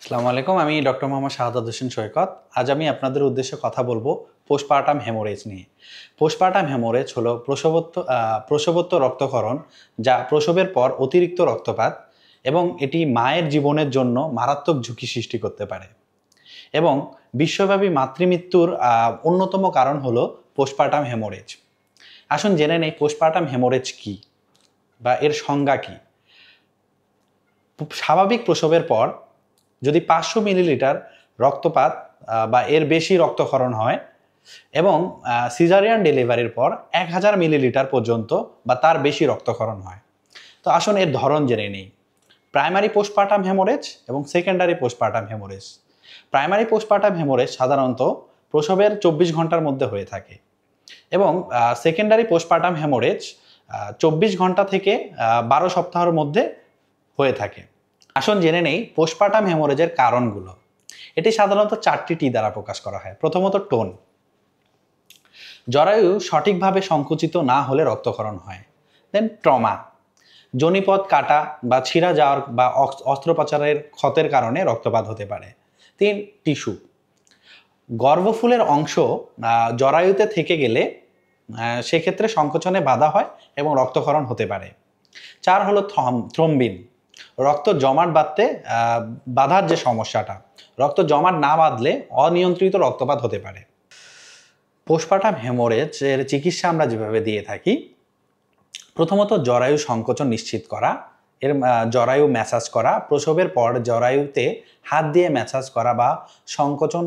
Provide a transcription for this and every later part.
আসসালামু আলাইকুম। আমি ডক্টর মোহাম্মদ শাহাদাত হোসেন সৈকত। আজ আমি আপনাদের উদ্দেশ্যে কথা বলবো পোস্টপার্টাম হেমোরেজ নিয়ে। পোস্টপার্টাম হেমোরেজ হলো প্রসবোত্তর রক্তক্ষরণ, যা প্রসবের পর অতিরিক্ত রক্তপাত এবং এটি মায়ের জীবনের জন্য মারাত্মক ঝুঁকি সৃষ্টি করতে পারে এবং বিশ্বব্যাপী মাতৃমৃত্যুর অন্যতম কারণ হলো পোস্টপার্টাম হেমোরেজ। আসুন জেনে নেই পোস্টপার্টাম হেমোরেজ কী বা এর সংজ্ঞা কী। স্বাভাবিক প্রসবের পর যদি 500 মিলিলিটার রক্তপাত বা এর বেশি রক্তক্ষরণ হয় এবং সিজারিয়ান ডেলিভারির পর 1000 মিলিলিটার পর্যন্ত বা তার বেশি রক্তক্ষরণ হয়। তো আসুন এর ধরন জেনে নিই। প্রাইমারি পোস্টপার্টাম হেমোরেজ এবং secondary postpartum haemorrhage. Primary postpartum haemorrhage সাধারণত প্রসবের 24 ঘন্টার মধ্যে হয়ে থাকে এবং সেকেন্ডারি পোস্টপার্টাম হেমোরেজ 24 ঘন্টা থেকে 12 সপ্তাহের মধ্যে হয়ে থাকে। আসুন জেনে নেই পোস্টপার্টাম হেমোরেজের কারণগুলো। এটি সাধারণত 4টি টি দ্বারা প্রকাশ করা হয়। প্রথমত টোন। জরায়ু সঠিকভাবে সংকুচিত না হলে রক্তক্ষরণ হয়। দেন ট্রমা। যোনিপথ কাটা বা ছিঁড়া যাওয়ার বা অস্ত্রোপচারের ক্ষতের কারণে রক্তপাত হতে পারে। 3. টিস্যু। গর্ভফুলের অংশ জরায়ুতে থেকে গেলে সেক্ষেত্রে সংকোচনে বাধা হয় এবং রক্তক্ষরণ হতে পারে। 4 হলো থ্রম্বিন। রক্ত জমাট বাঁধতে বাধার যে সমস্যাটা, রক্ত জমাট না বাঁধলে অনিয়ন্ত্রিত রক্তপাত হতে পারে। পোস্টপার্টাম হেমোরেজের চিকিৎসা আমরা যেভাবে দিয়ে থাকি, প্রথমত জরায়ু সংকোচন নিশ্চিত করা, জরায়ু ম্যাসাজ করা, প্রসবের পর জরায়ুতে হাত দিয়ে ম্যাসাজ করা বা সংকোচন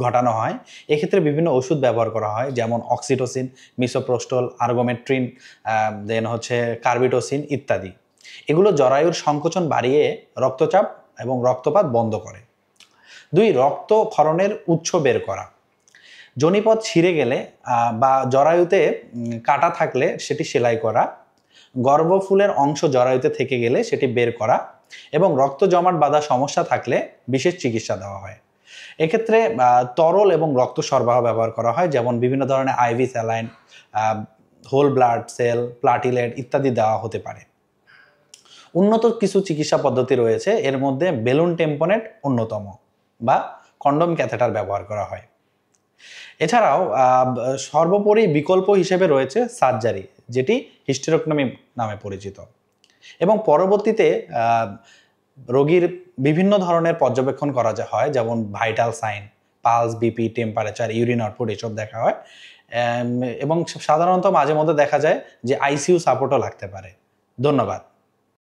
ঘটানো হয়। এক্ষেত্রে বিভিন্ন ওষুধ ব্যবহার করা হয়, যেমন অক্সিটোসিন, মিসোপ্রোস্টল, আর্গোমেট্রিন, দেন হচ্ছে কার্বিটোসিন ইত্যাদি। এগুলো জরায়ুর সংকোচন বাড়িয়ে রক্তচাপ এবং রক্তপাত বন্ধ করে। 2. রক্তক্ষরণের উৎস বের করা। যোনিপথ ছিঁড়ে গেলে বা জরায়ুতে কাটা থাকলে সেটি সেলাই করা, গর্ভফুলের অংশ জরায়ুতে থেকে গেলে সেটি বের করা এবং রক্ত জমাট বাঁধা সমস্যা থাকলে বিশেষ চিকিৎসা দেওয়া হয়। এক্ষেত্রে তরল এবং রক্ত সরবরাহ ব্যবহার করা হয়, যেমন বিভিন্ন ধরনের IV saline, whole blood cell, platelet ইত্যাদি দেওয়া হতে পারে। উন্নত কিছু চিকিৎসা পদ্ধতি রয়েছে, এর মধ্যে বেলুন টেম্পোনেট অন্যতম বা কন্ডম ক্যাথেটার ব্যবহার করা হয়। এছাড়াও সর্বোপরি বিকল্প হিসেবে রয়েছে সার্জারি, যেটি হিস্টেরেক্টমি নামে পরিচিত এবং পরবর্তীতে রোগীর বিভিন্ন ধরনের পর্যবেক্ষণ করা হয়, যেমন vital sign, pulse, BP, temperature, urine output এসব দেখা হয় এবং সাধারণত মাঝে মধ্যে দেখা যায় যে আইসিইউ সাপোর্টও লাগতে পারে। ধন্যবাদ।